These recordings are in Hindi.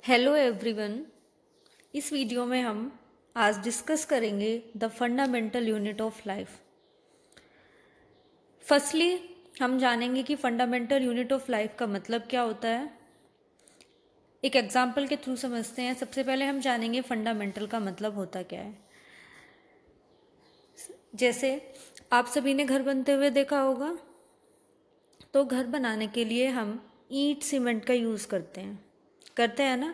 Hello everyone. इस वीडियो में हम आज डिस्कस करेंगे the fundamental unit of life. Firstly हम जानेंगे कि फंडामेंटल यूनिट ऑफ लाइफ का मतलब क्या होता है। एक एग्जाम्पल के थ्रू समझते हैं। सबसे पहले हम जानेंगे फंडामेंटल का मतलब होता क्या है। जैसे आप सभी ने घर बनते हुए देखा होगा, तो घर बनाने के लिए हम ईंट सीमेंट का यूज़ करते हैं ना।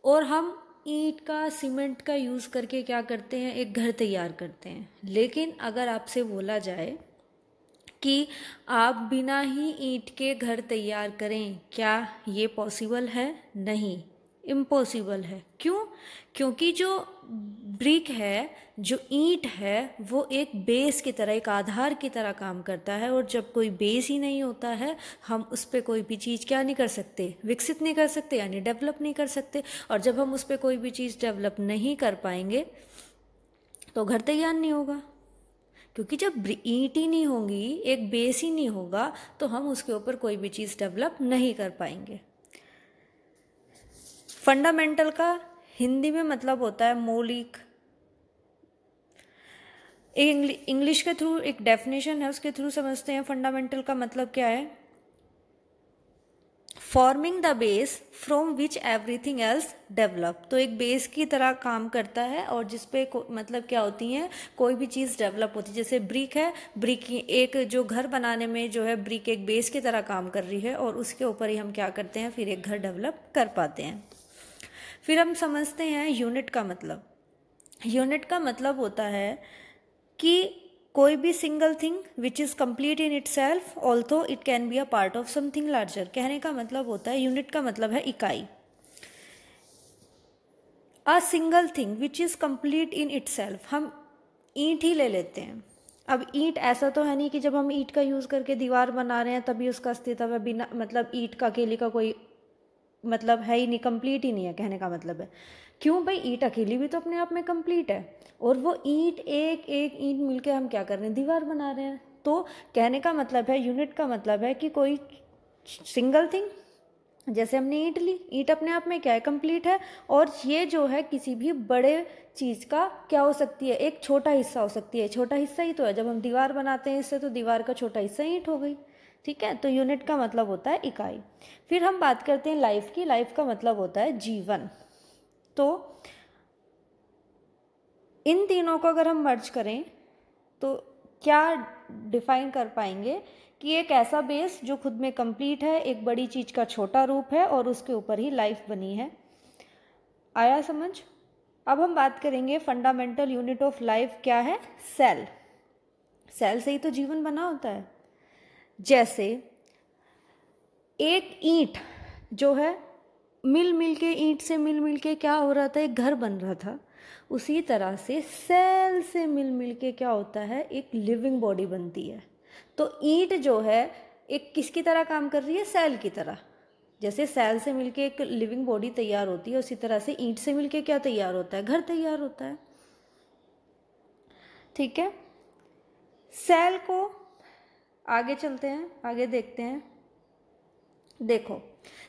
और हम ईंट का सीमेंट का यूज़ करके क्या करते हैं, एक घर तैयार करते हैं। लेकिन अगर आपसे बोला जाए कि आप बिना ही ईंट के घर तैयार करें, क्या ये पॉसिबल है? नहीं, इम्पॉसिबल है। क्यों? क्योंकि जो ब्रिक है, जो ईंट है, वो एक बेस की तरह, एक आधार की तरह काम करता है। और जब कोई बेस ही नहीं होता है, हम उस पर कोई भी चीज़ क्या नहीं कर सकते, विकसित नहीं कर सकते, यानी डेवलप नहीं कर सकते। और जब हम उस पर कोई भी चीज़ डेवलप नहीं कर पाएंगे तो घर तैयार नहीं होगा। क्योंकि जब ईंट ही नहीं होगी, एक बेस ही नहीं होगा, तो हम उसके ऊपर कोई भी चीज़ डेवलप नहीं कर पाएंगे। फंडामेंटल का हिंदी में मतलब होता है मौलिक। इंग्लिश के थ्रू एक डेफिनेशन है, उसके थ्रू समझते हैं फंडामेंटल का मतलब क्या है। Forming the base from which everything else develop. तो एक बेस की तरह काम करता है और जिसपे मतलब क्या होती है, कोई भी चीज़ डेवलप होती है। जैसे ब्रिक है, ब्रिक एक जो घर बनाने में जो है, ब्रिक एक बेस की तरह काम कर रही है और उसके ऊपर ही हम क्या करते हैं, फिर एक घर डेवलप कर पाते हैं। फिर हम समझते हैं यूनिट का मतलब। यूनिट का मतलब होता है कि कोई भी single thing which is complete in itself although it can be a part of something larger. कहने का मतलब होता है, यूनिट का मतलब है इकाई। A single thing which is complete in it self. हम ईंट ही ले लेते हैं। अब ईंट ऐसा तो है नहीं कि जब हम ईंट का यूज़ करके दीवार बना रहे हैं तभी उसका अस्तित्व है। बिना मतलब ईंट का, अकेले का कोई मतलब है ही नहीं, कंप्लीट ही नहीं है। कहने का मतलब है, क्यों भाई, ईंट अकेली भी तो अपने आप में कंप्लीट है। और वो ईंट, एक एक ईंट मिलके हम क्या कर रहे हैं, दीवार बना रहे हैं। तो कहने का मतलब है, यूनिट का मतलब है कि कोई सिंगल थिंग, जैसे हमने ईंट ली, ईंट अपने आप में क्या है, कंप्लीट है। और ये जो है किसी भी बड़े चीज़ का क्या हो सकती है, एक छोटा हिस्सा हो सकती है। छोटा हिस्सा ही तो है, जब हम दीवार बनाते हैं इससे, तो दीवार का छोटा हिस्सा ईंट हो गई। ठीक है, तो यूनिट का मतलब होता है इकाई। फिर हम बात करते हैं लाइफ की। लाइफ का मतलब होता है जीवन। तो इन तीनों को अगर हम मर्ज करें तो क्या डिफाइन कर पाएंगे कि एक ऐसा बेस जो खुद में कंप्लीट है, एक बड़ी चीज़ का छोटा रूप है और उसके ऊपर ही लाइफ बनी है। आया समझ? अब हम बात करेंगे फंडामेंटल यूनिट ऑफ लाइफ क्या है। सेल। सेल से ही तो जीवन बना होता है। जैसे एक ईंट जो है, मिल मिल के, ईंट से मिल मिल के क्या हो रहा था, एक घर बन रहा था। उसी तरह से सेल से मिल मिल के क्या होता है, एक लिविंग बॉडी बनती है। तो ईंट जो है एक किसकी तरह काम कर रही है, सेल की तरह। जैसे सेल से मिलके एक लिविंग बॉडी तैयार होती है, उसी तरह से ईंट से मिलके क्या तैयार होता है, घर तैयार होता है। ठीक है, सेल को आगे चलते हैं, आगे देखते हैं। देखो,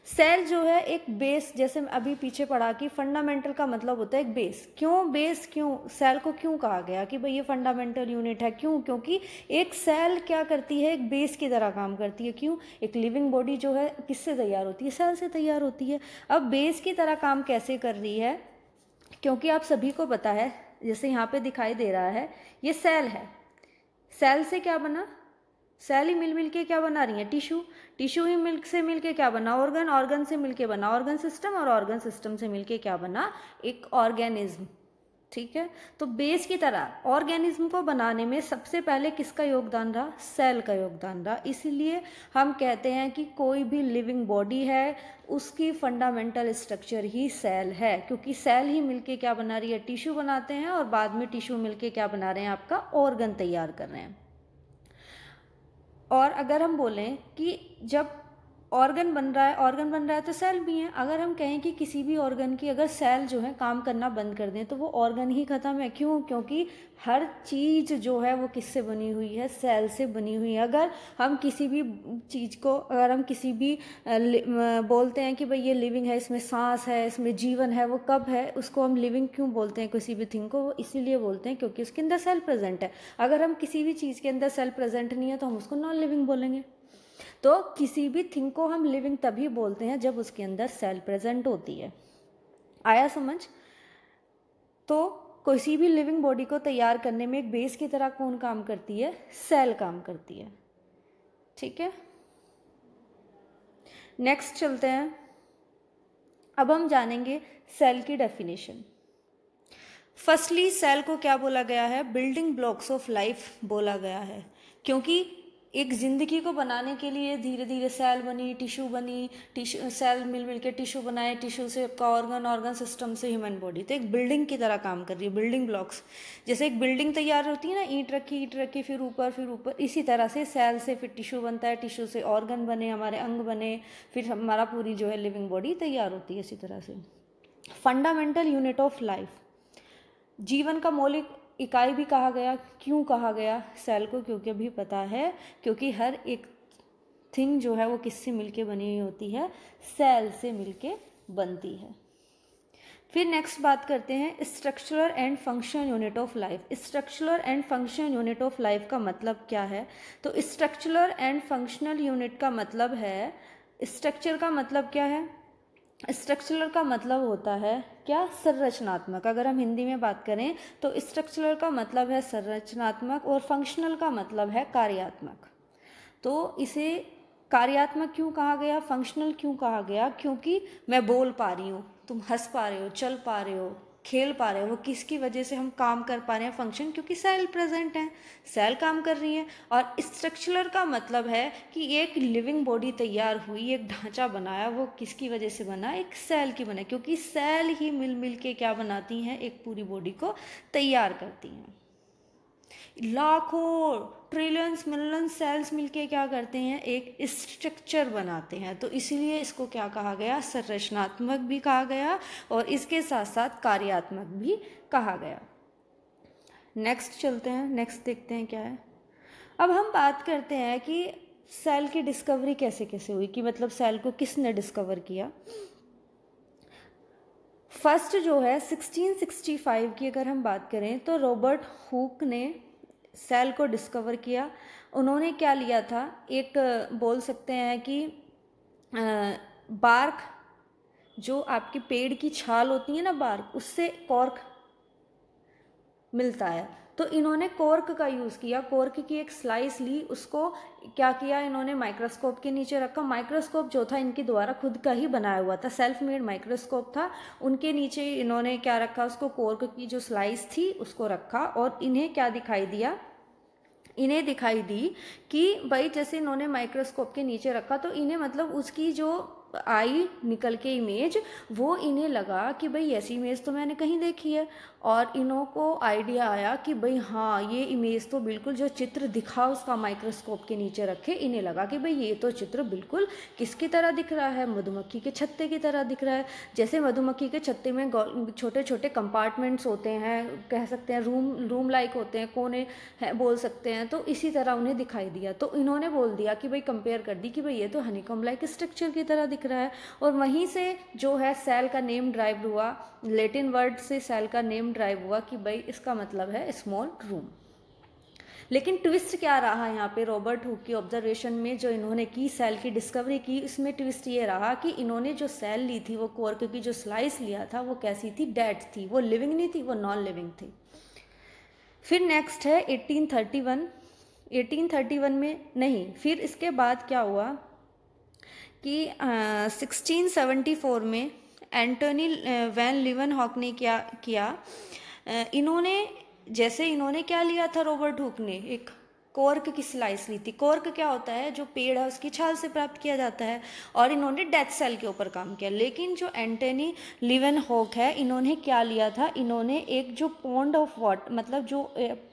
सेल जो है एक बेस, जैसे अभी पीछे पढ़ा कि फंडामेंटल का मतलब होता है एक बेस। क्यों बेस, क्यों सेल को क्यों कहा गया कि भाई ये फंडामेंटल यूनिट है? क्यों? क्योंकि एक सेल क्या करती है, एक बेस की तरह काम करती है। क्यों? एक लिविंग बॉडी जो है किससे तैयार होती है, सेल से तैयार होती है। अब बेस की तरह काम कैसे कर रही है, क्योंकि आप सभी को पता है, जैसे यहाँ पे दिखाई दे रहा है, ये सेल है। सेल से क्या बना, सेल ही मिल मिल के क्या बना रही है, टिश्यू। टिश्यू ही मिल्क से मिलके क्या बना, ऑर्गन। ऑर्गन से मिलके बना ऑर्गन सिस्टम, और ऑर्गन सिस्टम से मिलके क्या बना, एक ऑर्गेनिज्म। ठीक है, तो बेस की तरह ऑर्गेनिज्म को बनाने में सबसे पहले किसका योगदान रहा, सेल का योगदान रहा। इसीलिए हम कहते हैं कि कोई भी लिविंग बॉडी है, उसकी फंडामेंटल स्ट्रक्चर ही सेल है। क्योंकि सेल ही मिलके क्या बना रही है, टिश्यू बनाते हैं, और बाद में टिश्यू मिलके क्या बना रहे हैं, आपका ऑर्गन तैयार कर रहे हैं। और अगर हम बोलें कि जब ऑर्गन बन रहा है तो सेल भी है। अगर हम कहें कि किसी भी ऑर्गन की अगर सेल जो है काम करना बंद कर दें तो वो ऑर्गन ही ख़त्म है। क्यों? क्योंकि हर चीज़ जो है वो किससे बनी हुई है? सेल से बनी हुई है। अगर हम किसी भी चीज़ को, अगर हम किसी भी बोलते हैं कि भाई ये लिविंग है, इसमें सांस है, इसमें जीवन है, वो कब है? उसको हम लिविंग क्यों बोलते हैं किसी भी थिंग को? वो इसीलिए बोलते हैं क्योंकि उसके अंदर सेल प्रेजेंट है। अगर हम किसी भी चीज़ के अंदर सेल प्रेजेंट नहीं है तो हम उसको नॉन लिविंग बोलेंगे। तो किसी भी थिंग को हम लिविंग तभी बोलते हैं जब उसके अंदर सेल प्रेजेंट होती है। आया समझ? तो किसी भी लिविंग बॉडी को तैयार करने में एक बेस की तरह कौन काम करती है? सेल काम करती है। ठीक है, नेक्स्ट चलते हैं। अब हम जानेंगे सेल की डेफिनेशन। फर्स्टली सेल को क्या बोला गया है? बिल्डिंग ब्लॉक्स ऑफ लाइफ बोला गया है, क्योंकि एक ज़िंदगी को बनाने के लिए धीरे धीरे सेल बनी, टिश्यू बनी, टिश्यू सेल मिल के टिश्यू बनाए, टिश्यू से आपका ऑर्गन सिस्टम से ह्यूमन बॉडी। तो एक बिल्डिंग की तरह काम कर रही है, बिल्डिंग ब्लॉक्स। जैसे एक बिल्डिंग तैयार होती है ना, ईंट रखी फिर ऊपर, इसी तरह से सेल से फिर टिश्यू बनता है, टिश्यू से ऑर्गन बने, हमारे अंग बने, फिर हमारा पूरी जो है लिविंग बॉडी तैयार होती है इसी तरह से। फंडामेंटल यूनिट ऑफ लाइफ, जीवन का मौलिक इकाई भी कहा गया। क्यों कहा गया सेल को? क्योंकि अभी पता है, क्योंकि हर एक थिंग जो है वो किससे मिलके बनी हुई होती है? सेल से मिलके बनती है। फिर नेक्स्ट बात करते हैं structural and functional unit of life. Structural and functional unit of life का मतलब क्या है? तो स्ट्रक्चरल एंड फंक्शनल यूनिट का मतलब है, स्ट्रक्चर का मतलब क्या है? स्ट्रक्चरल का मतलब होता है क्या? संरचनात्मक। अगर हम हिंदी में बात करें तो स्ट्रक्चरल का मतलब है संरचनात्मक और फंक्शनल का मतलब है कार्यात्मक। तो इसे कार्यात्मक क्यों कहा गया, फंक्शनल क्यों कहा गया? क्योंकि मैं बोल पा रही हूँ, तुम हंस पा रहे हो, चल पा रहे हो, खेल पा रहे हो, वो किसकी वजह से हम काम कर पा रहे हैं? फंक्शन, क्योंकि सेल प्रेजेंट है, सेल काम कर रही है। और स्ट्रक्चरल का मतलब है कि एक लिविंग बॉडी तैयार हुई, एक ढांचा बनाया, वो किसकी वजह से बना? एक सेल की बना, क्योंकि सेल ही मिल के क्या बनाती हैं? एक पूरी बॉडी को तैयार करती हैं। लाखों ट्रिलियंस मिलियंस सेल्स मिलके क्या करते हैं? एक स्ट्रक्चर बनाते हैं। तो इसीलिए इसको क्या कहा गया? संरचनात्मक भी कहा गया और इसके साथ साथ कार्यात्मक भी कहा गया। नेक्स्ट चलते हैं, नेक्स्ट देखते हैं क्या है। अब हम बात करते हैं कि सेल की डिस्कवरी कैसे कैसे हुई, कि मतलब सेल को किसने डिस्कवर किया। फर्स्ट जो है 1665 की अगर हम बात करें तो रॉबर्ट हुक ने सेल को डिस्कवर किया। उन्होंने क्या लिया था? एक बोल सकते हैं कि बार्क, जो आपके पेड़ की छाल होती है ना, बार्क, उससे कॉर्क मिलता है। तो इन्होंने कॉर्क का यूज़ किया, कॉर्क की एक स्लाइस ली, उसको क्या किया इन्होंने? माइक्रोस्कोप के नीचे रखा। माइक्रोस्कोप जो था इनके द्वारा खुद का ही बनाया हुआ था, सेल्फ मेड माइक्रोस्कोप था। उनके नीचे इन्होंने क्या रखा? उसको कॉर्क की जो स्लाइस थी उसको रखा और इन्हें क्या दिखाई दिया? इन्हें दिखाई दी कि भाई जैसे इन्होंने माइक्रोस्कोप के नीचे रखा तो इन्हें मतलब उसकी जो आई निकल के इमेज, वो इन्हें लगा कि भाई ऐसी इमेज तो मैंने कहीं देखी है। और इन्हों को आइडिया आया कि भाई हाँ, ये इमेज तो बिल्कुल जो चित्र दिखा उसका माइक्रोस्कोप के नीचे रखे, इन्हें लगा कि भाई ये तो चित्र बिल्कुल किसकी तरह दिख रहा है? मधुमक्खी के छत्ते की तरह दिख रहा है। जैसे मधुमक्खी के छत्ते में छोटे छोटे कंपार्टमेंट्स होते हैं, कह सकते हैं रूम लाइक होते हैं, कोने हैं बोल सकते हैं, तो इसी तरह उन्हें दिखाई दिया। तो इन्होंने बोल दिया कि भाई कंपेयर कर दी कि भाई ये तो हनीकॉम्ब लाइक स्ट्रक्चर की तरह दिख रहा है। और वहीं से जो है सेल का नेम ड्राइव हुआ, लैटिन वर्ड से सेल का नेम ड्राइव हुआ कि भाई इसका मतलब है स्मॉल रूम। लेकिन ट्विस्ट क्या रहा यहाँ पे रॉबर्ट हुक की ऑब्जर्वेशन में जो इन्होंने की, सेल की डिस्कवरी की, इसमें ट्विस्ट ये रहा कि इन्होंने जो सेल ली थी, वो कॉर्क की जो स्लाइस लिया था, वो कैसी थी? डेड थी, वो लिविंग नहीं थी, वो नॉन लिविंग थी। फिर नेक्स्ट है 1831। 1831 में नहीं, फिर इसके बाद क्या हुआ कि 1674 में एंटोनी वैन लीवनहॉक ने क्या किया? इन्होंने क्या लिया था? रॉबर्ट हुक ने एक कॉर्क की स्लाइस ली थी। कॉर्क क्या होता है? जो पेड़ है उसकी छाल से प्राप्त किया जाता है। और इन्होंने डेथ सेल के ऊपर काम किया। लेकिन जो एंटोनी लीवनहॉक है, इन्होंने क्या लिया था? इन्होंने एक जो पॉन्ड ऑफ वाटर, मतलब जो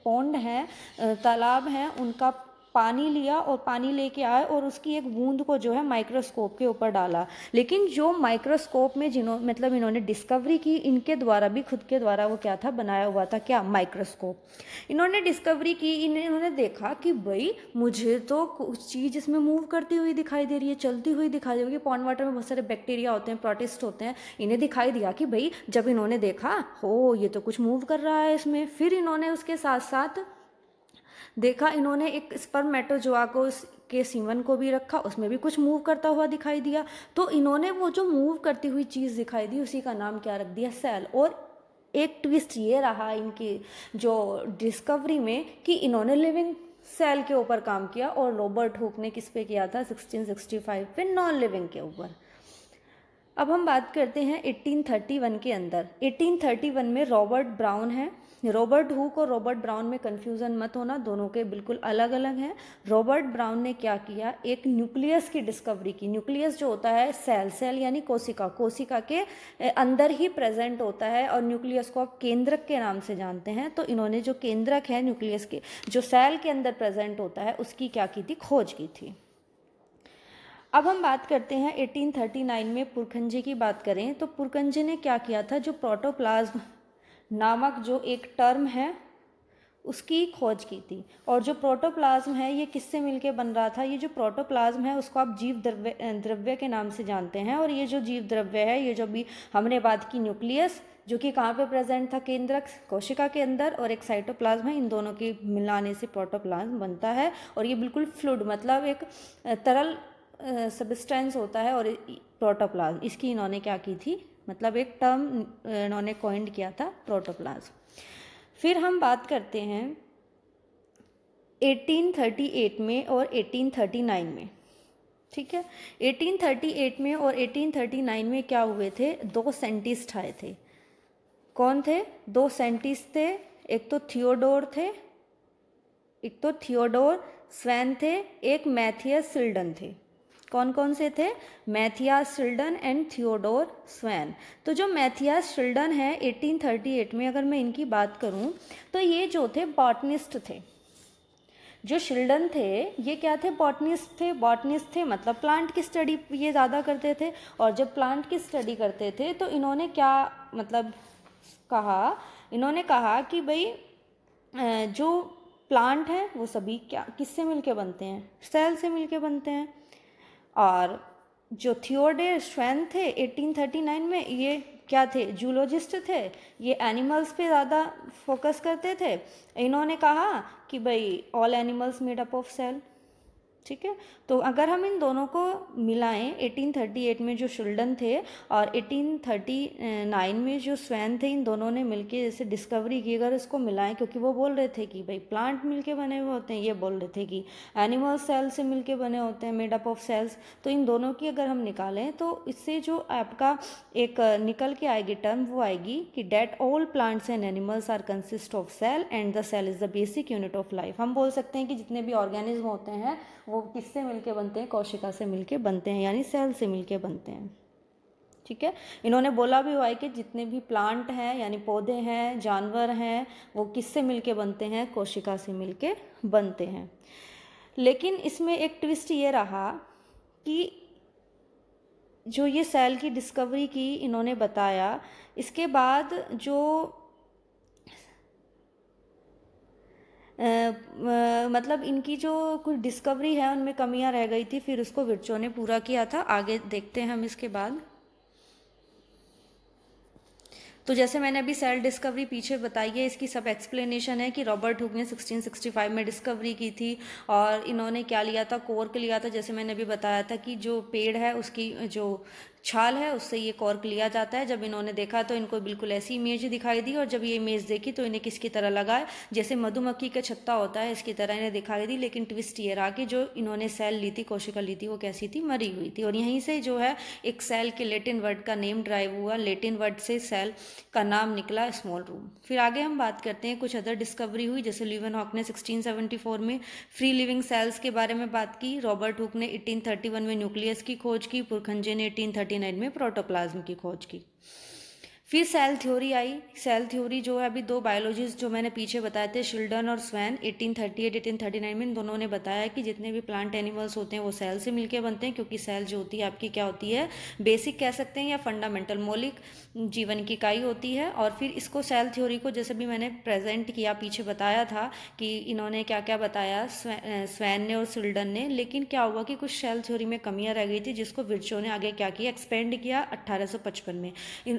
पॉन्ड है, तालाब है, उनका पानी लिया और पानी लेके आए और उसकी एक बूंद को जो है माइक्रोस्कोप के ऊपर डाला। लेकिन जो माइक्रोस्कोप में मतलब इन्होंने डिस्कवरी की, इनके द्वारा भी, खुद के द्वारा वो क्या था, बनाया हुआ था, क्या, माइक्रोस्कोप। इन्होंने डिस्कवरी की, इन्होंने देखा कि भाई मुझे तो कुछ चीज़ इसमें मूव करती हुई दिखाई दे रही है, चलती हुई दिखाई दे रही है। पॉन्ड वाटर में बहुत सारे बैक्टीरिया होते हैं, प्रोटिस्ट होते हैं, इन्हें दिखाई दिया कि भाई, जब इन्होंने देखा हो ये तो कुछ मूव कर रहा है इसमें, फिर इन्होंने उसके साथ साथ देखा, इन्होंने एक स्पर्मेटोजोआ को के सीमन को भी रखा, उसमें भी कुछ मूव करता हुआ दिखाई दिया। तो इन्होंने वो जो मूव करती हुई चीज़ दिखाई दी उसी का नाम क्या रख दिया, सेल। और एक ट्विस्ट ये रहा इनकी जो डिस्कवरी में कि इन्होंने लिविंग सेल के ऊपर काम किया और रॉबर्ट हुक ने किस पे किया था, 1665 पे, नॉन लिविंग के ऊपर। अब हम बात करते हैं 1831 के अंदर। 1831 में रॉबर्ट ब्राउन है। रॉबर्ट हुक और रॉबर्ट ब्राउन में कन्फ्यूज़न मत होना, दोनों के बिल्कुल अलग अलग हैं। रॉबर्ट ब्राउन ने क्या किया, एक न्यूक्लियस की डिस्कवरी की। न्यूक्लियस जो होता है सेल, सेल यानी कोशिका, कोशिका के अंदर ही प्रेजेंट होता है और न्यूक्लियस को आप केंद्रक के नाम से जानते हैं। तो इन्होंने जो केंद्रक है न्यूक्लियस के, जो सेल के अंदर प्रेजेंट होता है, उसकी क्या की थी, खोज की थी। अब हम बात करते हैं 1839 में पुरखंजे की बात करें तो पुरखंजे ने क्या किया था, जो प्रोटोप्लाज्म नामक जो एक टर्म है उसकी खोज की थी। और जो प्रोटोप्लाज्म है ये किससे मिलके बन रहा था, ये जो प्रोटोप्लाज्म है उसको आप जीव द्रव्य के नाम से जानते हैं। और ये जो जीव द्रव्य है, ये जो भी हमने बात की न्यूक्लियस, जो कि कहाँ पे प्रेजेंट था, केंद्रक, कोशिका के अंदर, और एक साइटोप्लाज्म है, इन दोनों के मिलाने से प्रोटोप्लाज्म बनता है। और ये बिल्कुल फ्लूइड, मतलब एक तरल सब्सटेंस होता है। और प्रोटोप्लाज्म, इसकी इन्होंने क्या की थी, मतलब एक टर्म इन्होंने कॉइंड किया था, प्रोटोप्लाज्म। फिर हम बात करते हैं 1838 में और 1839 में, ठीक है। 1838 में और 1839 में क्या हुए थे, दो साइंटिस्ट आए थे। कौन थे, दो साइंटिस्ट थे, एक तो थियोडोर स्वैन थे, एक मैथियस सिल्डन थे। कौन कौन से थे, मैथियास सिल्डन एंड थियोडोर स्वैन। तो जो मैथियास सिल्डन है 1838 में, अगर मैं इनकी बात करूं तो ये जो थे बॉटनिस्ट थे। जो शिल्डन थे ये क्या थे, बॉटनिस्ट थे, मतलब प्लांट की स्टडी ये ज़्यादा करते थे। और जब प्लांट की स्टडी करते थे तो इन्होंने क्या मतलब कहा, इन्होंने कहा कि भाई जो प्लांट है वो सभी क्या किससे मिलके बनते हैं, सेल से मिलके बनते हैं। और जो थियोडोर स्वैन थे 1839 में, ये क्या थे, जूलॉजिस्ट थे, ये एनिमल्स पे ज़्यादा फोकस करते थे। इन्होंने कहा कि भाई all animals made up of cell, ठीक है। तो अगर हम इन दोनों को मिलाएं, 1838 में जो शिल्डन थे और 1839 में जो स्वैन थे, इन दोनों ने मिलके जैसे डिस्कवरी की, अगर इसको मिलाएं, क्योंकि वो बोल रहे थे कि भाई प्लांट मिलके बने हुए होते हैं, ये बोल रहे थे कि एनिमल सेल से मिलके बने होते हैं, मेड अप ऑफ सेल्स। तो इन दोनों की अगर हम निकालें तो इससे जो आपका एक निकल के आएगी टर्म, वो आएगी कि that all plants and animals are consist of cell and the cell is the basic unit of life. हम बोल सकते हैं कि जितने भी ऑर्गेनिज्म होते हैं वो किससे मिलके बनते हैं, कोशिका से मिलके बनते हैं, यानी सेल से मिलके बनते हैं, ठीक है। इन्होंने बोला भी हुआ है कि जितने भी प्लांट हैं यानी पौधे हैं, जानवर हैं, वो किससे मिलके बनते हैं, कोशिका से मिलके बनते हैं। लेकिन इसमें एक ट्विस्ट ये रहा कि जो ये सेल की डिस्कवरी की इन्होंने बताया, इसके बाद जो मतलब इनकी जो कुछ डिस्कवरी है उनमें कमियां रह गई थी, फिर उसको विर्चो ने पूरा किया था। आगे देखते हैं हम इसके बाद। तो जैसे मैंने अभी सेल डिस्कवरी पीछे बताई है, इसकी सब एक्सप्लेनेशन है कि रॉबर्ट हुक ने 1665 में डिस्कवरी की थी और इन्होंने क्या लिया था, कॉर्क लिया था। जैसे मैंने अभी बताया था कि जो पेड़ है उसकी जो छाल है उससे ये कॉर्क लिया जाता है। जब इन्होंने देखा तो इनको बिल्कुल ऐसी इमेज दिखाई दी, और जब ये इमेज देखी तो इन्हें किसकी तरह लगा, जैसे मधुमक्खी का छत्ता होता है इसकी तरह इन्हें दिखाई दी। लेकिन ट्विस्ट ये रहा कि जो इन्होंने सेल ली थी, कोशिका ली थी, वो कैसी थी, मरी हुई थी। और यहीं से जो है एक सेल के लैटिन वर्ड का नेम ड्राइव हुआ, लैटिन वर्ड से सेल का नाम निकला स्मॉल रूम। फिर आगे हम बात करते हैं कुछ अदर डिस्कवरी हुई, जैसे लीवेनहॉक ने 1674 में फ्री लिविंग सेल्स के बारे में बात की, रॉबर्ट हुक ने 1831 में न्यूक्लियस की खोज की, पुरखंजे ने 1839 में प्रोटोप्लाज्म की खोज की। फिर सेल थ्योरी आई। सेल थ्योरी जो है अभी दो बायोलॉजिस्ट जो मैंने पीछे बताए थे, शिल्डन और स्वैन, 1838 1839 में इन दोनों ने बताया कि जितने भी प्लांट एनिमल्स होते हैं वो सेल से मिलकर बनते हैं, क्योंकि सेल जो होती है आपकी क्या होती है, बेसिक कह सकते हैं या फंडामेंटल, मौलिक जीवन की इकाई होती है। और फिर इसको सेल थ्योरी को जैसे भी मैंने प्रेजेंट किया, पीछे बताया था कि इन्होंने क्या क्या बताया स्वैन ने और शिल्डन ने, लेकिन क्या हुआ कि कुछ सेल थ्योरी में कमियां रह गई थी, जिसको विर्चो ने आगे क्या किया, एक्सपेंड किया 1855 में।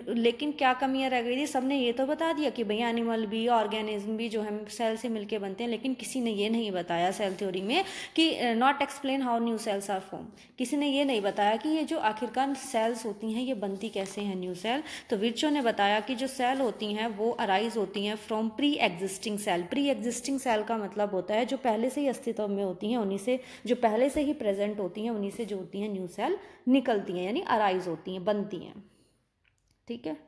लेकिन क्या कमियां रह गई थी, सबने ये तो बता दिया कि भैया एनिमल भी, ऑर्गेनिज्म भी जो है सेल से मिलके बनते हैं, लेकिन किसी ने ये नहीं बताया सेल थ्योरी में कि not explain how new cells are form. किसी ने ये नहीं बताया कि ये जो आखिरकार सेल्स होती हैं ये बनती कैसे हैं न्यू सेल। तो विर्चो ने बताया कि जो सेल होती हैं वो अराइज होती हैं from pre existing cell. Pre existing cell का मतलब होता है जो पहले से ही अस्तित्व में होती हैं, उन्हीं से, जो पहले से ही प्रेजेंट होती हैं उन्हीं से जो होती हैं न्यू सेल निकलती हैं, यानी अराइज होती हैं, बनती हैं। ठीक है।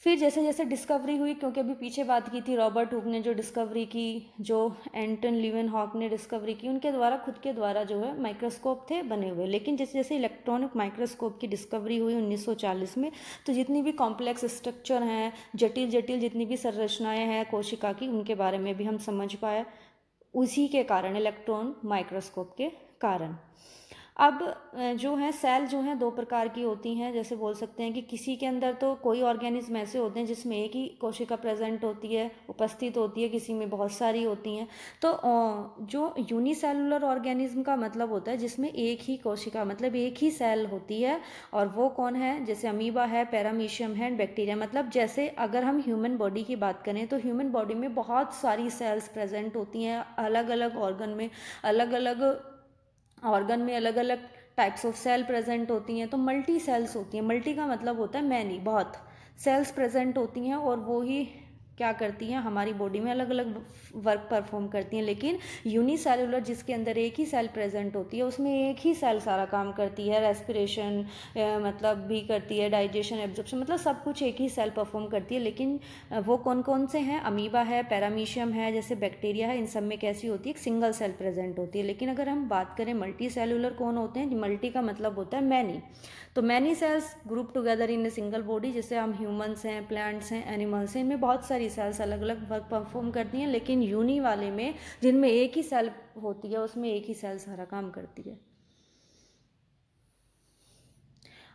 फिर जैसे जैसे डिस्कवरी हुई, क्योंकि अभी पीछे बात की थी रॉबर्ट हुक ने जो डिस्कवरी की, जो एंटन लीवेनहॉक ने डिस्कवरी की, उनके द्वारा खुद के द्वारा जो है माइक्रोस्कोप थे बने हुए। लेकिन जैसे जैसे इलेक्ट्रॉनिक माइक्रोस्कोप की डिस्कवरी हुई 1940 में, तो जितनी भी कॉम्प्लेक्स स्ट्रक्चर हैं, जटिल जटिल जितनी भी संरचनाएँ हैं कोशिका की, उनके बारे में भी हम समझ पाए, उसी के कारण, इलेक्ट्रॉन माइक्रोस्कोप के कारण। अब जो है सेल जो है दो प्रकार की होती हैं। जैसे बोल सकते हैं कि किसी के अंदर तो कोई ऑर्गेनिज्म ऐसे होते हैं जिसमें एक ही कोशिका प्रेजेंट होती है, उपस्थित होती है, किसी में बहुत सारी होती हैं। तो जो यूनिसेलुलर ऑर्गेनिज्म का मतलब होता है जिसमें एक ही कोशिका, मतलब एक ही सेल होती है, और वो कौन है, जैसे अमीबा है, पैरामीशियम है, बैक्टीरिया। मतलब जैसे अगर हम ह्यूमन बॉडी की बात करें तो ह्यूमन बॉडी में बहुत सारी सेल्स प्रेजेंट होती हैं, अलग अलग ऑर्गन में, अलग अलग ऑर्गन में अलग अलग टाइप्स ऑफ सेल प्रेजेंट होती हैं। तो मल्टी सेल्स होती हैं। मल्टी का मतलब होता है मैनी, बहुत सेल्स प्रेजेंट होती हैं, और वो ही क्या करती हैं, हमारी बॉडी में अलग अलग वर्क परफॉर्म करती हैं। लेकिन यूनिसेलुलर जिसके अंदर एक ही सेल प्रेजेंट होती है, उसमें एक ही सेल सारा काम करती है, रेस्पिरेशन मतलब भी करती है, डाइजेशन, एब्जॉर्प्शन, मतलब सब कुछ एक ही सेल परफॉर्म करती है। लेकिन वो कौन कौन से हैं, अमीबा है, पैरामीशियम है, जैसे बैक्टीरिया है, इन सब में कैसी होती है, एक सिंगल सेल प्रेजेंट होती है। लेकिन अगर हम बात करें मल्टी सेलुलर कौन होते हैं, मल्टी का मतलब होता है मैनी। तो many cells group together in a single body, जैसे हम ह्यूमंस हैं, प्लांट्स हैं, एनिमल्स हैं, इनमें बहुत सारी सेल्स अलग अलग वर्क परफॉर्म करती हैं। लेकिन यूनी वाले में, जिनमें एक ही सेल होती है, उसमें एक ही सेल सारा काम करती है।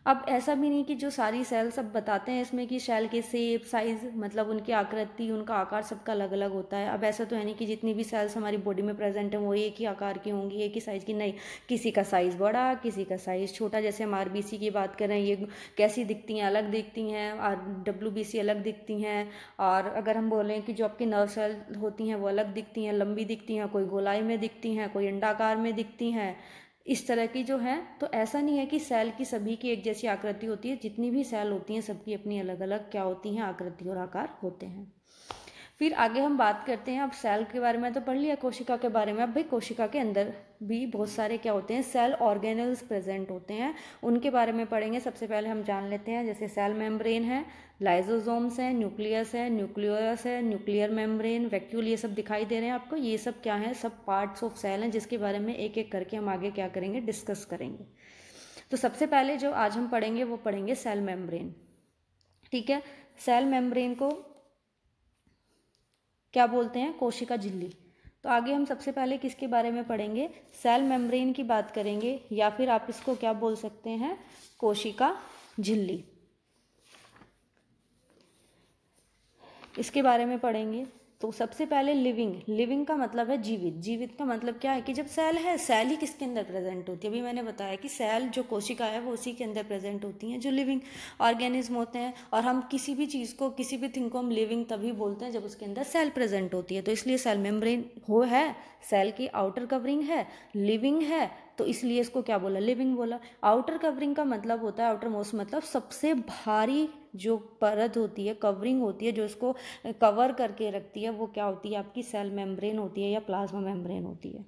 अब ऐसा भी नहीं कि जो सारी सेल सब बताते हैं इसमें कि सेल के शेप, साइज, मतलब उनकी आकृति, उनका आकार सबका अलग अलग होता है। अब ऐसा तो है नहीं कि जितनी भी सेल्स हमारी बॉडी में प्रेजेंट हैं वो एक ही आकार की होंगी, एक ही साइज की, नहीं। किसी का साइज़ बड़ा, किसी का साइज़ छोटा। जैसे हम आरबीसी की बात करें, ये कैसी दिखती हैं, अलग दिखती हैं, और डब्ल्यूबीसी अलग दिखती हैं। और अगर हम बोलें कि जो आपकी नर्व सेल होती हैं वो अलग दिखती हैं, लंबी दिखती हैं, कोई गोलाई में दिखती हैं, कोई अंडाकार में दिखती हैं, इस तरह की जो है। तो ऐसा नहीं है कि सेल की सभी की एक जैसी आकृति होती है। जितनी भी सेल होती हैं सबकी अपनी अलग अलग क्या होती हैं, आकृति और आकार होते हैं। फिर आगे हम बात करते हैं, अब सेल के बारे में तो पढ़ लिया, कोशिका के बारे में। अब भाई कोशिका के अंदर भी बहुत सारे क्या होते हैं, सेल ऑर्गेनल्स प्रेजेंट होते हैं, उनके बारे में पढ़ेंगे। सबसे पहले हम जान लेते हैं, जैसे सेल मेम्ब्रेन है, लाइजोसोम्स है, न्यूक्लियस है, न्यूक्लियस है, न्यूक्लियर मेम्ब्रेन, वैक्यूल, ये सब दिखाई दे रहे हैं आपको। ये सब क्या है, सब पार्ट्स ऑफ सेल हैं, जिसके बारे में एक एक करके हम आगे क्या करेंगे, डिस्कस करेंगे। तो सबसे पहले जो आज हम पढ़ेंगे वो पढ़ेंगे सेल मेम्ब्रेन। ठीक है। सेल मेम्ब्रेन को क्या बोलते हैं, कोशिका झिल्ली। तो आगे हम सबसे पहले किसके बारे में पढ़ेंगे, सेल मेम्ब्रेन की बात करेंगे, या फिर आप इसको क्या बोल सकते हैं, कोशिका झिल्ली, इसके बारे में पढ़ेंगे। तो सबसे पहले लिविंग, लिविंग का मतलब है जीवित। जीवित का मतलब क्या है कि जब सेल है, सेल ही किसके अंदर प्रेजेंट होती है। अभी मैंने बताया कि सेल जो कोशिका है वो उसी के अंदर प्रेजेंट होती हैं जो लिविंग ऑर्गेनिज्म होते हैं। और हम किसी भी चीज़ को, किसी भी थिंग को हम लिविंग तभी बोलते हैं जब उसके अंदर सेल प्रेजेंट होती है। तो इसलिए सेल मेम्ब्रेन हो है, सेल की आउटर कवरिंग है, लिविंग है, तो इसलिए इसको क्या बोला, लिविंग बोला। आउटर कवरिंग का मतलब होता है, आउटर मोस्ट मतलब सबसे भारी जो परत होती है, कवरिंग होती है, जो इसको कवर करके रखती है, वो क्या होती है, आपकी सेल मेम्ब्रेन होती है या प्लाज्मा मेम्ब्रेन होती है।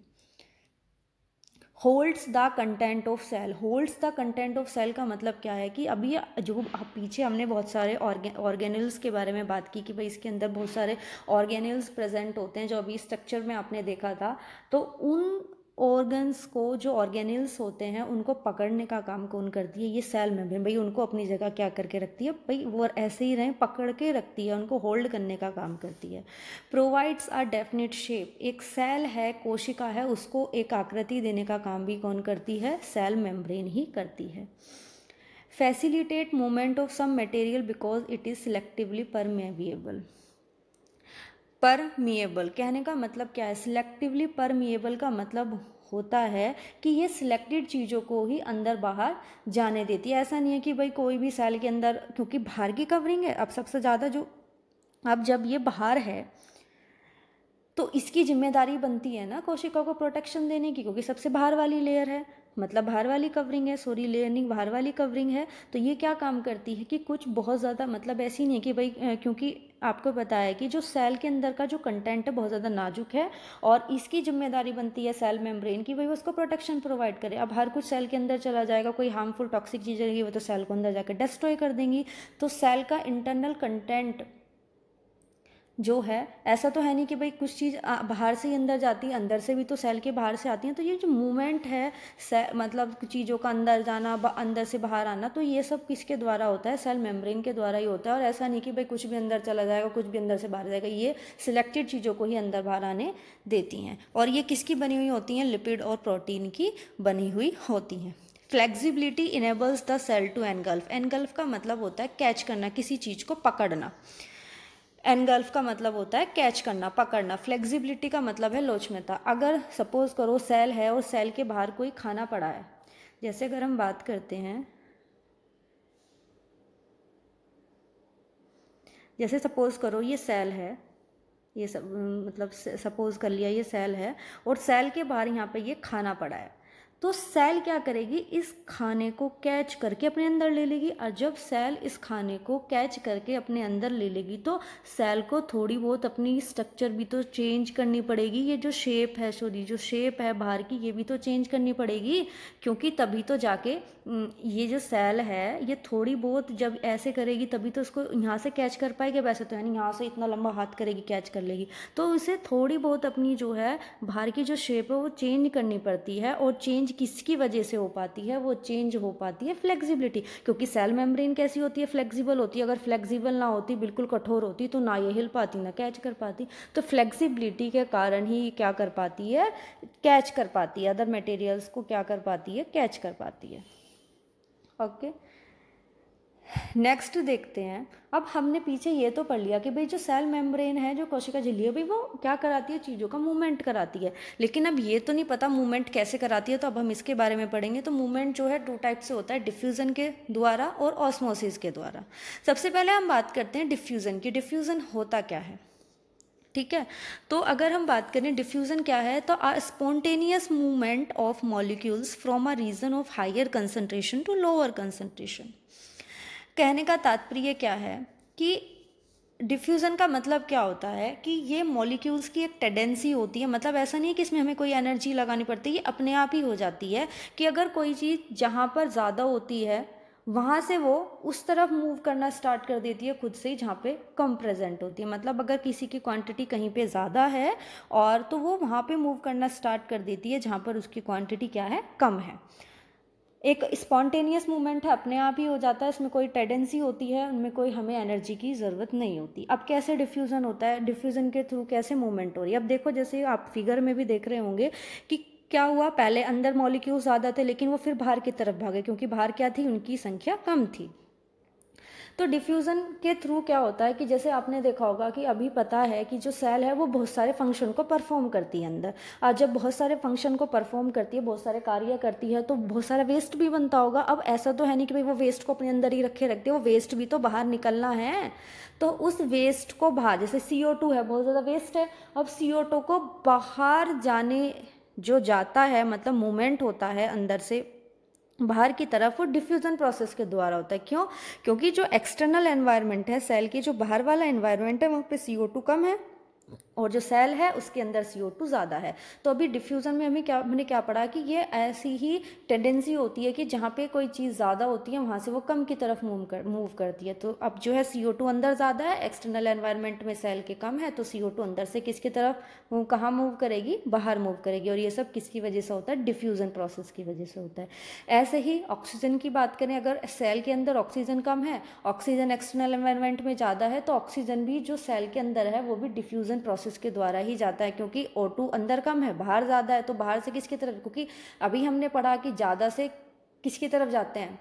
Holds the content of cell, holds the content of cell का मतलब क्या है कि अभी जो पीछे हमने बहुत सारे ऑर्गेनल्स के बारे में बात की कि भाई इसके अंदर बहुत सारे ऑर्गेनल्स प्रेजेंट होते हैं, जो अभी स्ट्रक्चर में आपने देखा था। तो उन ऑर्गन्स को, जो ऑर्गेनिल्स होते हैं उनको पकड़ने का काम कौन करती है? ये सेल मेम्ब्रेन। भाई उनको अपनी जगह क्या करके रखती है? भाई वो ऐसे ही रहें, पकड़ के रखती है, उनको होल्ड करने का काम करती है। प्रोवाइड्स अ डेफिनेट शेप, एक सेल है, कोशिका है, उसको एक आकृति देने का काम भी कौन करती है? सेल मेम्ब्रेन ही करती है। Facilitate movement of some material because it is selectively permeable. Permeable कहने का मतलब क्या है? सिलेक्टिवली परमिएबल का मतलब होता है कि ये सिलेक्टेड चीज़ों को ही अंदर बाहर जाने देती है। ऐसा नहीं है कि भाई कोई भी सेल के अंदर, क्योंकि बाहर की कवरिंग है, अब सबसे ज़्यादा जो, अब जब ये बाहर है तो इसकी जिम्मेदारी बनती है ना कोशिका को प्रोटेक्शन देने की, क्योंकि सबसे बाहर वाली लेयर है, मतलब बाहर वाली कवरिंग है, सॉरी लेयर नहीं, बाहर वाली कवरिंग है। तो ये क्या काम करती है कि कुछ बहुत ज़्यादा, मतलब ऐसी नहीं है कि भाई, क्योंकि आपको पता है कि जो सेल के अंदर का जो कंटेंट है बहुत ज़्यादा नाजुक है और इसकी जिम्मेदारी बनती है सेल मेम्ब्रेन की, भाई उसको प्रोटेक्शन प्रोवाइड करे। अब हर कुछ सेल के अंदर चला जाएगा, कोई हार्मफुल टॉक्सिक चीज़ रहेगी वो तो सेल को अंदर जाकर डिस्ट्रॉय कर देंगी। तो सेल का इंटरनल कंटेंट जो है, ऐसा तो है नहीं कि भाई कुछ चीज़ बाहर से ही अंदर जाती है, अंदर से भी तो सेल के बाहर से आती हैं। तो ये जो मूवमेंट है मतलब चीज़ों का अंदर जाना, अंदर से बाहर आना, तो ये सब किसके द्वारा होता है? सेल मेम्ब्रेन के द्वारा ही होता है। और ऐसा नहीं कि भाई कुछ भी अंदर चला जाएगा, कुछ भी अंदर से बाहर जाएगा, ये सिलेक्टेड चीज़ों को ही अंदर बाहर आने देती हैं। और ये किसकी बनी हुई होती हैं? लिपिड और प्रोटीन की बनी हुई होती हैं। Flexibility enables the cell to engulf. Engulf का मतलब होता है कैच करना, किसी चीज़ को पकड़ना। एनगल्फ का मतलब होता है कैच करना, पकड़ना। फ्लेक्सिबिलिटी का मतलब है लोचनता। अगर सपोज करो सेल है और सेल के बाहर कोई खाना पड़ा है, जैसे अगर हम बात करते हैं, जैसे सपोज करो ये सेल है, ये सब मतलब सपोज कर लिया ये सेल है और सेल के बाहर यहाँ पे ये खाना पड़ा है, तो सेल क्या करेगी? इस खाने को कैच करके अपने अंदर ले लेगी। और जब सेल इस खाने को कैच करके अपने अंदर ले लेगी तो सेल को थोड़ी बहुत अपनी स्ट्रक्चर भी तो चेंज करनी पड़ेगी। ये जो शेप है, सॉरी जो शेप है बाहर की, ये भी तो चेंज करनी पड़ेगी, क्योंकि तभी तो जाके ये जो सेल है ये थोड़ी बहुत जब ऐसे करेगी तभी तो उसको यहाँ से कैच कर पाएगी। वैसे तो है नहीं, यहाँ से इतना लंबा हाथ करेगी कैच कर लेगी। तो उसे थोड़ी बहुत अपनी जो है बाहर की जो शेप है वो चेंज करनी पड़ती है। और चेंज किसकी वजह से हो पाती है? वो चेंज हो पाती है फ्लेक्सिबिलिटी, क्योंकि सेल मेम्ब्रेन कैसी होती है? फ्लेक्सिबल होती है। अगर फ्लेक्सिबल ना होती, बिल्कुल कठोर होती, तो ना ये हिल पाती ना कैच कर पाती। तो फ्लेक्सिबिलिटी के कारण ही क्या कर पाती है? कैच कर पाती है, अदर मटेरियल्स को क्या कर पाती है? कैच कर पाती है। ओके, नेक्स्ट देखते हैं। अब हमने पीछे ये तो पढ़ लिया कि भाई जो सेल मेम्ब्रेन है, जो कोशिका झिल्ली है, भाई वो क्या कराती है? चीज़ों का मूवमेंट कराती है। लेकिन अब ये तो नहीं पता मूवमेंट कैसे कराती है, तो अब हम इसके बारे में पढ़ेंगे। तो मूवमेंट जो है 2 टाइप से होता है, डिफ्यूज़न के द्वारा और ऑस्मोसिस के द्वारा। सबसे पहले हम बात करते हैं डिफ्यूज़न की। डिफ्यूज़न होता क्या है? ठीक है, तो अगर हम बात करें डिफ्यूज़न क्या है, तो spontaneous movement of molecules from a region of higher concentration to lower concentration. कहने का तात्पर्य क्या है कि डिफ्यूज़न का मतलब क्या होता है कि ये मॉलिक्यूल्स की एक टेंडेंसी होती है। मतलब ऐसा नहीं है कि इसमें हमें कोई एनर्जी लगानी पड़ती है, ये अपने आप ही हो जाती है कि अगर कोई चीज़ जहाँ पर ज़्यादा होती है वहाँ से वो उस तरफ मूव करना स्टार्ट कर देती है खुद से ही जहाँ पे कम प्रेजेंट होती है। मतलब अगर किसी की क्वांटिटी कहीं पे ज़्यादा है और तो वो वहाँ पे मूव करना स्टार्ट कर देती है जहाँ पर उसकी क्वांटिटी क्या है? कम है। एक स्पॉन्टेनियस मूवमेंट है, अपने आप ही हो जाता है, इसमें कोई टेंडेंसी होती है, उनमें कोई हमें एनर्जी की ज़रूरत नहीं होती। अब कैसे डिफ्यूज़न होता है? डिफ्यूज़न के थ्रू कैसे मूवमेंट हो रही है? अब देखो, जैसे आप फिगर में भी देख रहे होंगे कि क्या हुआ, पहले अंदर मॉलिक्यूल ज़्यादा थे लेकिन वो फिर बाहर की तरफ भागे, क्योंकि बाहर क्या थी? उनकी संख्या कम थी। तो डिफ्यूज़न के थ्रू क्या होता है कि जैसे आपने देखा होगा कि अभी पता है कि जो सेल है वो बहुत सारे फंक्शन को परफॉर्म करती है अंदर। और जब बहुत सारे फंक्शन को परफॉर्म करती है, बहुत सारे कार्य करती है, तो बहुत सारा वेस्ट भी बनता होगा। अब ऐसा तो है नहीं कि भाई वो वेस्ट को अपने अंदर ही रखे रखते, वो वेस्ट भी तो बाहर निकलना है। तो उस वेस्ट को बाहर, जैसे CO2 है, बहुत ज़्यादा वेस्ट है, अब CO2 को बाहर जाने जो जाता है, मतलब मूवमेंट होता है अंदर से बाहर की तरफ, वो डिफ्यूज़न प्रोसेस के द्वारा होता है। क्यों? क्योंकि जो एक्सटर्नल एनवायरनमेंट है सेल की, जो बाहर वाला एनवायरनमेंट है, वहाँ पे CO2 कम है और जो सेल है उसके अंदर CO2 ज़्यादा है। तो अभी डिफ्यूज़न में हमने क्या पढ़ा कि ये ऐसी ही टेंडेंसी होती है कि जहाँ पे कोई चीज़ ज़्यादा होती है वहाँ से वो कम की तरफ मूव करती है। तो अब जो है CO2 अंदर ज़्यादा है, एक्सटर्नल एनवायरनमेंट में सेल के कम है, तो CO2 अंदर से किसकी तरफ कहाँ मूव करेगी, बाहर मूव करेगी। और ये सब किसकी वजह से होता है, डिफ्यूज़न प्रोसेस की वजह से होता है। ऐसे ही ऑक्सीजन की बात करें, अगर सेल के अंदर ऑक्सीजन कम है, ऑक्सीजन एक्सटर्नल एनवायरनमेंट में ज़्यादा है, तो ऑक्सीजन भी जो सेल के अंदर है वो भी डिफ्यूज़न प्रोसेस के द्वारा ही जाता है, क्योंकि O2 अंदर कम है, बाहर ज़्यादा है, तो बाहर से किसकी तरफ, क्योंकि अभी हमने पढ़ा कि ज़्यादा से किसकी तरफ जाते हैं,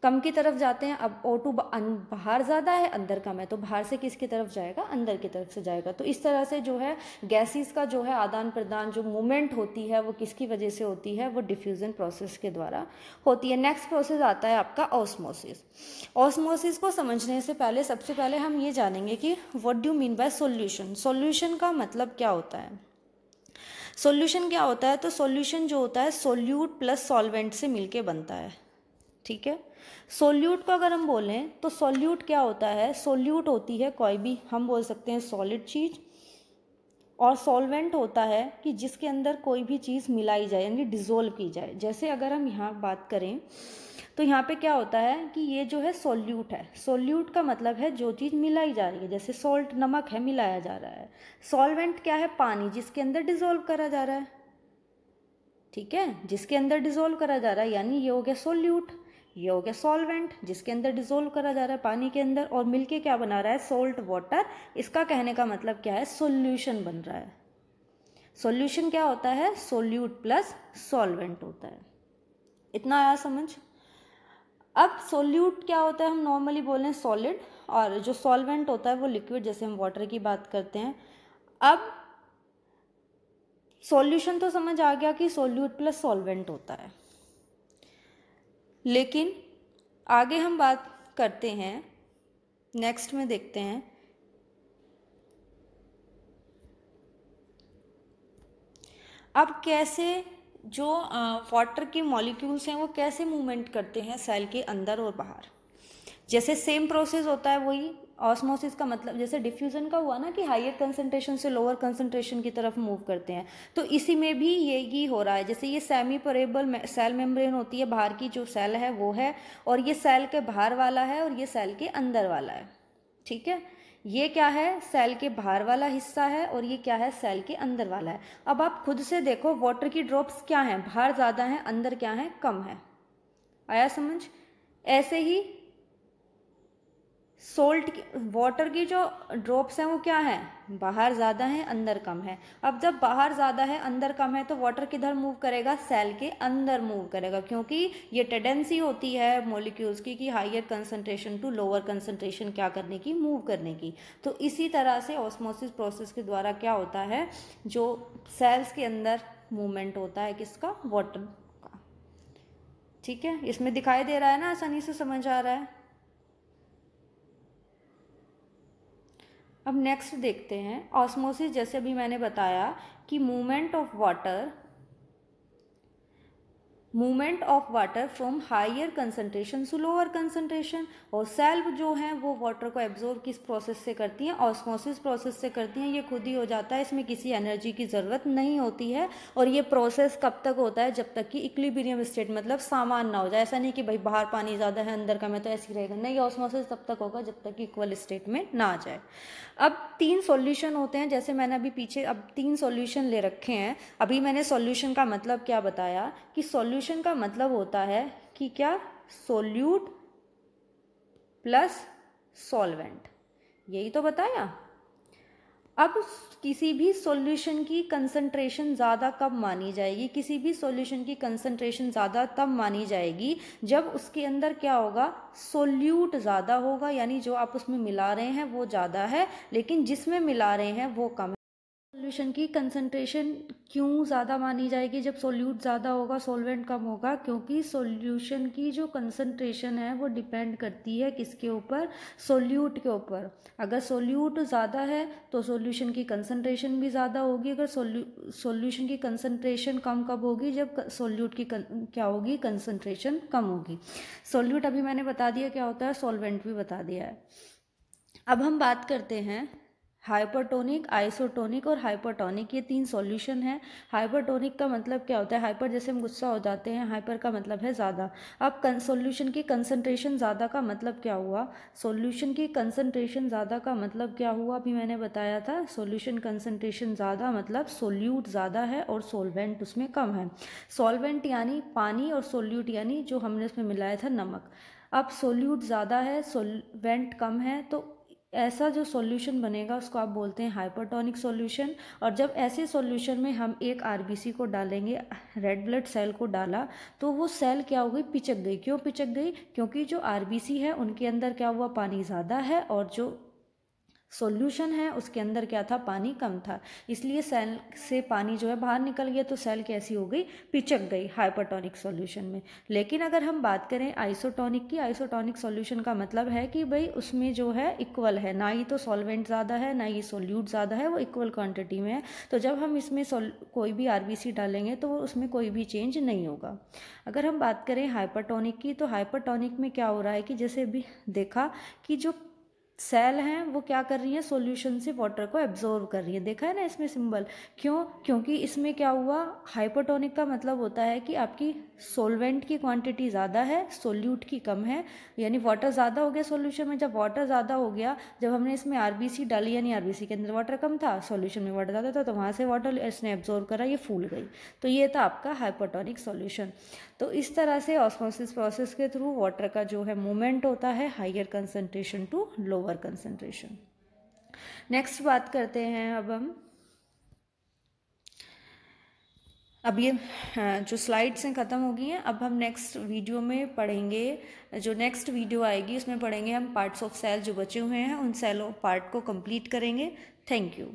कम की तरफ जाते हैं। अब O2 बाहर ज़्यादा है, अंदर कम है, तो बाहर से किसकी तरफ जाएगा, अंदर की तरफ से जाएगा। तो इस तरह से जो है गैसेस का जो है आदान प्रदान, जो मूवमेंट होती है वो किसकी वजह से होती है, वो डिफ्यूज़न प्रोसेस के द्वारा होती है। नेक्स्ट प्रोसेस आता है आपका ऑस्मोसिस। ऑस्मोसिस को समझने से पहले सबसे पहले हम ये जानेंगे कि what do mean by solution. Solution का मतलब क्या होता है। सॉल्यूशन क्या होता है, तो सॉल्यूशन जो होता है सोल्यूट प्लस सॉल्वेंट से मिलके बनता है। ठीक है, सोल्यूट को अगर हम बोलें तो सोल्यूट क्या होता है, सोल्यूट होती है कोई भी, हम बोल सकते हैं सॉलिड चीज, और सॉल्वेंट होता है कि जिसके अंदर कोई भी चीज़ मिलाई जाए, यानी डिज़ोल्व की जाए। जैसे अगर हम यहाँ बात करें तो यहाँ पे क्या होता है कि ये जो है सोल्यूट है। सोल्यूट का मतलब है जो चीज़ मिलाई जा रही है, जैसे सॉल्ट नमक है, मिलाया जा रहा है। सॉल्वेंट क्या है, पानी जिसके अंदर डिज़ोल्व करा जा रहा है। ठीक है, जिसके अंदर डिज़ोल्व करा जा रहा है, यानी ये हो गया सोल्यूट। ये हो गया सॉल्वेंट जिसके अंदर डिज़ोल्व करा जा रहा है पानी के अंदर, और मिलके क्या बना रहा है, सोल्ट वाटर। इसका कहने का मतलब क्या है, सॉल्यूशन बन रहा है। सॉल्यूशन क्या होता है, सोल्यूट प्लस सॉल्वेंट होता है। इतना आया समझ। अब सोल्यूट क्या होता है, हम नॉर्मली बोल रहे हैं सॉलिड, और जो सॉल्वेंट होता है वो लिक्विड, जैसे हम वाटर की बात करते हैं। अब सॉल्यूशन तो समझ आ गया कि सोल्यूट प्लस सॉल्वेंट होता है, लेकिन आगे हम बात करते हैं, नेक्स्ट में देखते हैं अब कैसे जो वाटर के मॉलिक्यूल्स हैं वो कैसे मूवमेंट करते हैं सेल के अंदर और बाहर। जैसे सेम प्रोसेस होता है वही ऑस्मोसिस का मतलब, जैसे डिफ्यूजन का हुआ ना कि हायर कंसंट्रेशन से लोअर कंसंट्रेशन की तरफ मूव करते हैं, तो इसी में भी यही हो रहा है। जैसे ये सेमी परेबल सेल मेम्ब्रेन होती है, बाहर की जो सेल है वो है, और ये सेल के बाहर वाला है, और ये सेल के अंदर वाला है। ठीक है, ये क्या है, सेल के बाहर वाला हिस्सा है, और ये क्या है, सेल के अंदर वाला है। अब आप खुद से देखो, वाटर की ड्रॉप्स क्या हैं, बाहर ज़्यादा हैं, अंदर क्या है, कम है। आया समझ। ऐसे ही वाटर की जो ड्रॉप्स हैं वो क्या है, बाहर ज़्यादा है, अंदर कम है। अब जब बाहर ज़्यादा है, अंदर कम है, तो वाटर किधर मूव करेगा, सेल के अंदर मूव करेगा, क्योंकि ये टेंडेंसी होती है मॉलिक्यूल्स की कि higher concentration to lower concentration क्या करने की, मूव करने की। तो इसी तरह से ऑस्मोसिस प्रोसेस के द्वारा क्या होता है, जो सेल्स के अंदर मूवमेंट होता है किसका, वाटर का। ठीक है, इसमें दिखाई दे रहा है ना, आसानी से समझ आ रहा है। अब नेक्स्ट देखते हैं ऑस्मोसिस। जैसे अभी मैंने बताया कि movement of water from higher concentration to lower concentration, और सेल जो हैं वो वाटर को एब्जॉर्ब किस प्रोसेस से करती हैं, ऑस्मोसिस प्रोसेस से करती हैं। ये खुद ही हो जाता है, इसमें किसी एनर्जी की ज़रूरत नहीं होती है। और ये प्रोसेस कब तक होता है, जब तक कि इक्विलिब्रियम स्टेट मतलब सामान ना हो जाए। ऐसा नहीं कि भाई बाहर पानी ज़्यादा है, अंदर कम है, तो ऐसे ही रहेगा, नहीं। ऑस्मोसिस तब तक होगा जब तक कि इक्वल स्टेट में ना आ जाए। अब 3 सॉल्यूशन होते हैं, जैसे मैंने अभी पीछे अब 3 सॉल्यूशन ले रखे हैं। अभी मैंने सॉल्यूशन का मतलब क्या बताया कि सॉल्यूशन का मतलब होता है कि क्या, सोल्यूट प्लस सॉल्वेंट, यही तो बताया। अब किसी भी सॉल्यूशन की कंसंट्रेशन ज़्यादा कब मानी जाएगी, किसी भी सॉल्यूशन की कंसंट्रेशन ज़्यादा तब मानी जाएगी जब उसके अंदर क्या होगा, सोल्यूट ज़्यादा होगा, यानी जो आप उसमें मिला रहे हैं वो ज़्यादा है, लेकिन जिसमें मिला रहे हैं वो कम है। सॉल्यूशन की कंसंट्रेशन क्यों ज़्यादा मानी जाएगी जब सोल्यूट ज़्यादा होगा, सॉल्वेंट कम होगा, क्योंकि सॉल्यूशन की जो कंसंट्रेशन है वो डिपेंड करती है किसके ऊपर, सोल्यूट के ऊपर। अगर सोल्यूट ज़्यादा है तो सॉल्यूशन की कंसंट्रेशन भी ज़्यादा होगी। अगर सॉल्यूशन की कंसंट्रेशन कम कब होगी, जब सोल्यूट की क्या होगी, कंसंट्रेशन कम होगी। सोल्यूट अभी मैंने बता दिया क्या होता है, सॉल्वेंट भी बता दिया है। अब हम बात करते हैं हाइपरटोनिक, आइसोटोनिक और हाइपरटोनिक, ये 3 सॉल्यूशन है। हाइपरटोनिक का मतलब क्या होता है? हाइपर जैसे हम गुस्सा हो जाते हैं, हाइपर का मतलब है ज़्यादा। अब सॉल्यूशन की कंसंट्रेशन ज़्यादा का मतलब क्या हुआ? सॉल्यूशन की कंसंट्रेशन ज़्यादा का मतलब क्या हुआ? अभी मैंने बताया था, सॉल्यूशन कंसंट्रेशन ज़्यादा मतलब सोल्यूट ज़्यादा है और सोलवेंट उसमें कम है। सॉल्वेंट यानी पानी और सोल्यूट यानी जो हमने उसमें मिलाया था नमक। अब सोल्यूट ज़्यादा है, सोलवेंट कम है, तो ऐसा जो सॉल्यूशन बनेगा उसको आप बोलते हैं हाइपरटोनिक सॉल्यूशन। और जब ऐसे सॉल्यूशन में हम एक आरबीसी को डालेंगे, रेड ब्लड सेल को डाला, तो वो सेल क्या हो गई? पिचक गई। क्यों पिचक गई? क्योंकि जो आरबीसी है उनके अंदर क्या हुआ? पानी ज़्यादा है और जो सॉल्यूशन है उसके अंदर क्या था? पानी कम था। इसलिए सेल से पानी जो है बाहर निकल गया, तो सेल कैसी हो गई? पिचक गई हाइपरटोनिक सॉल्यूशन में। लेकिन अगर हम बात करें आइसोटोनिक की, आइसोटोनिक सॉल्यूशन का मतलब है कि भाई उसमें जो है इक्वल है, ना ही तो सॉल्वेंट ज़्यादा है ना ही सोल्यूट ज़्यादा है, वो इक्वल क्वांटिटी में है। तो जब हम इसमें कोई भी आरबीसी डालेंगे तो वो उसमें कोई भी चेंज नहीं होगा। अगर हम बात करें हाइपरटोनिक की, तो हाइपरटोनिक में क्या हो रहा है कि जैसे अभी देखा कि जो सेल हैं वो क्या कर रही हैं? सॉल्यूशन से वाटर को एब्जॉर्व कर रही है। देखा है ना इसमें सिंबल? क्यों? क्योंकि इसमें क्या हुआ? हाइपरटोनिक का मतलब होता है कि आपकी सॉल्वेंट की क्वांटिटी ज़्यादा है, सोल्यूट की कम है, यानी वाटर ज़्यादा हो गया सॉल्यूशन में। जब वाटर ज़्यादा हो गया, जब हमने इसमें आरबीसी डाली, यानी आरबीसी के अंदर वाटर कम था, सॉल्यूशन में वाटर ज़्यादा था, तो वहाँ से वाटर इसने एब्जॉर्व करा, ये फूल गई। तो ये था आपका हाइपरटोनिक सॉल्यूशन। तो इस तरह से ऑस्मोसिस प्रोसेस के थ्रू वाटर का जो है मूवमेंट होता है higher concentration to lower concentration. Next बात करते हैं अब ये जो स्लाइड्स हैं ख़त्म हो गई हैं। अब हम नेक्स्ट वीडियो में पढ़ेंगे, जो नेक्स्ट वीडियो आएगी उसमें पढ़ेंगे हम पार्ट्स ऑफ सेल जो बचे हुए हैं, उन सेलों पार्ट को कंप्लीट करेंगे। Thank you.